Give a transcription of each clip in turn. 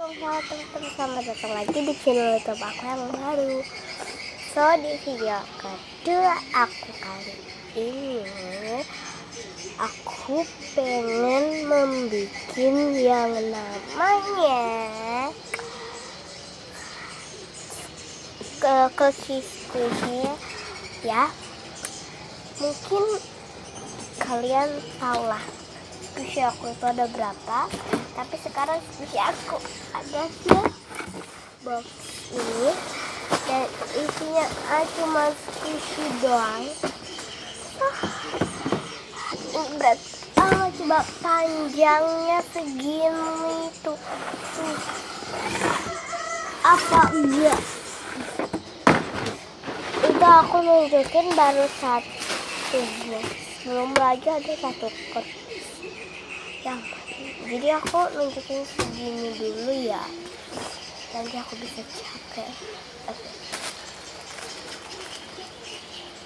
Halo teman-teman, selamat datang lagi di channel YouTube aku yang baru. So, di video kedua aku kali ini, aku pengen membuat yang namanya squishy ya. Mungkin kalian tahu lah squishy aku itu ada berapa, tapi sekarang squishy aku ada di box ini dan isinya cuma squishy doang. Enggak coba panjangnya segini tuh. Apa enggak? Itu aku nunjukin baru satu box, belum lagi ada satu kertas yang jadi aku nunjukin segini dulu ya, nanti aku bisa capek.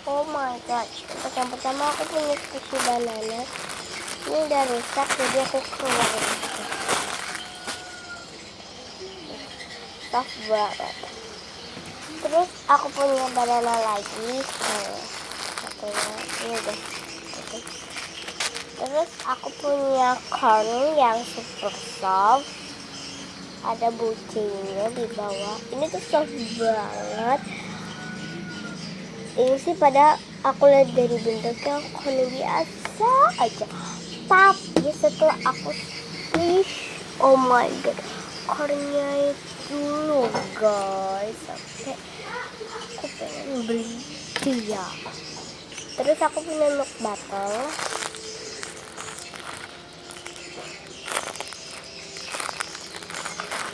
Oh my god, untuk yang pertama aku punya squishy banana. Ini udah rusak jadi aku keluarin. Tough banget. Terus aku punya banana lagi, satunya ini deh. Terus aku punya corn yang super soft, ada bucinya di bawah. Ini tuh soft banget. Ini sih pada aku lihat dari bentuknya corn biasa aja, tapi setelah aku squish, oh my god, cornnya itu loh guys, sampai aku pengen beli dia. Terus aku punya milk bottle.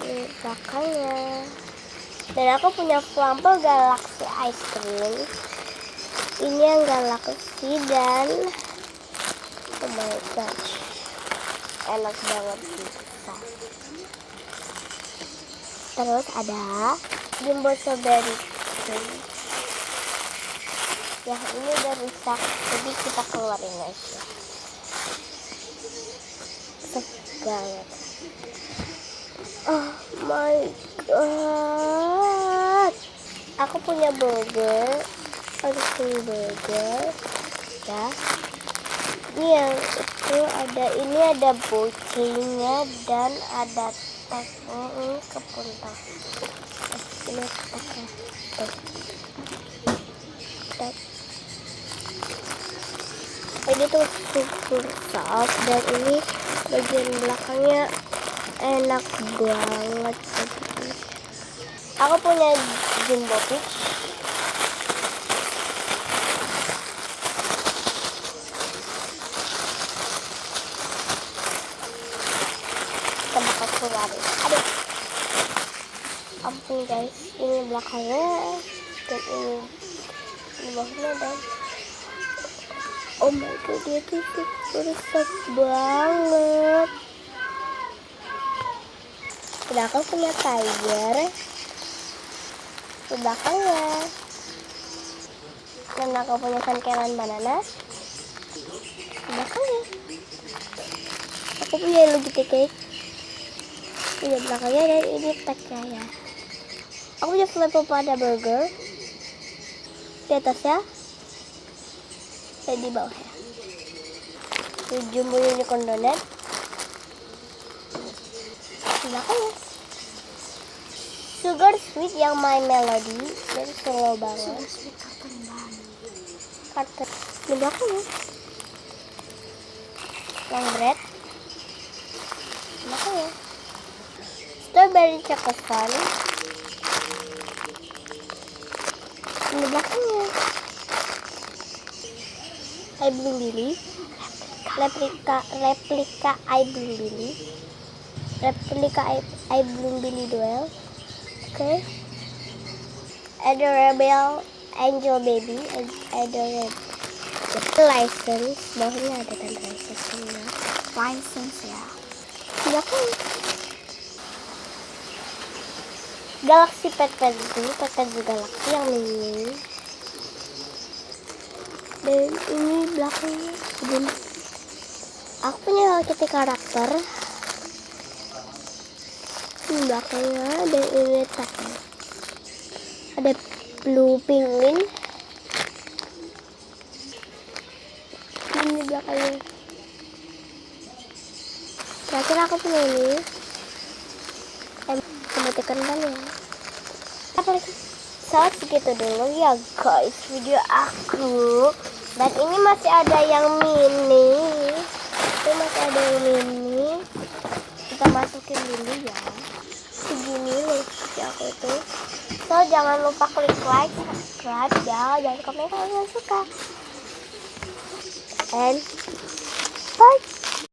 Ini belakangnya. Dan aku punya Flampo Galaxy Ice Cream. Ini yang Galaxy dan oh my gosh, enak banget bisa. Terus ada Jumbo Strawberry Cream. Yang ini udah rusak, jadi kita keluarin aja. Banget. Oh my god, aku punya burger, burger ya. Ini yang itu ada, ini ada bocenya dan ada tagnya, ini kepuntas. Ini tagnya tag. Ini tuh super soft dan ini bagian belakangnya enak banget. Aku punya Jumbo Peach. Kita bakal keluarin. Aduh, ampun guys, ini belakangnya dan ini bawahnya dan oh my god, dia tuh super soft banget. Udah aku punya tiger di belakangnya. Dan aku punya Sankeran banana di belakangnya. Aku punya Hello Kitty cake di belakangnya dan ini tagnya ya. Aku punya Flampo pada burger di atasnya dan di bawahnya. Jumbo Unicorn donut di belakangnya. Sugar Sweet yang My Melody dan slow banget. Karton di belakangnya. Long bread di belakangnya. Strawberry chocolate fun di belakangnya. I Bloom Billy, replika I Bloom Billy, replika I Bloom Billy Duel. Oke. Adorable Angel Baby, adorable. License, bawahnya ada tanda license-nya. License ya. Belakang. Galaxy Pet Galaxy yang ini. Dan ini belakangnya. Dan aku punya Hello Kitty karakter. Di belakangnya ada ini tak. Ada blue penguin. Ini di belakangnya. Terakhir aku punya ini. Kamu tekan kan ya. So, segitu dulu ya guys video aku. Dan ini masih ada yang mini. Itu masih ada yang mini. Kita masukin dulu ya. Segini loh video aku itu. So, jangan lupa klik like, subscribe ya. Dan komen kalau kalian suka. And bye.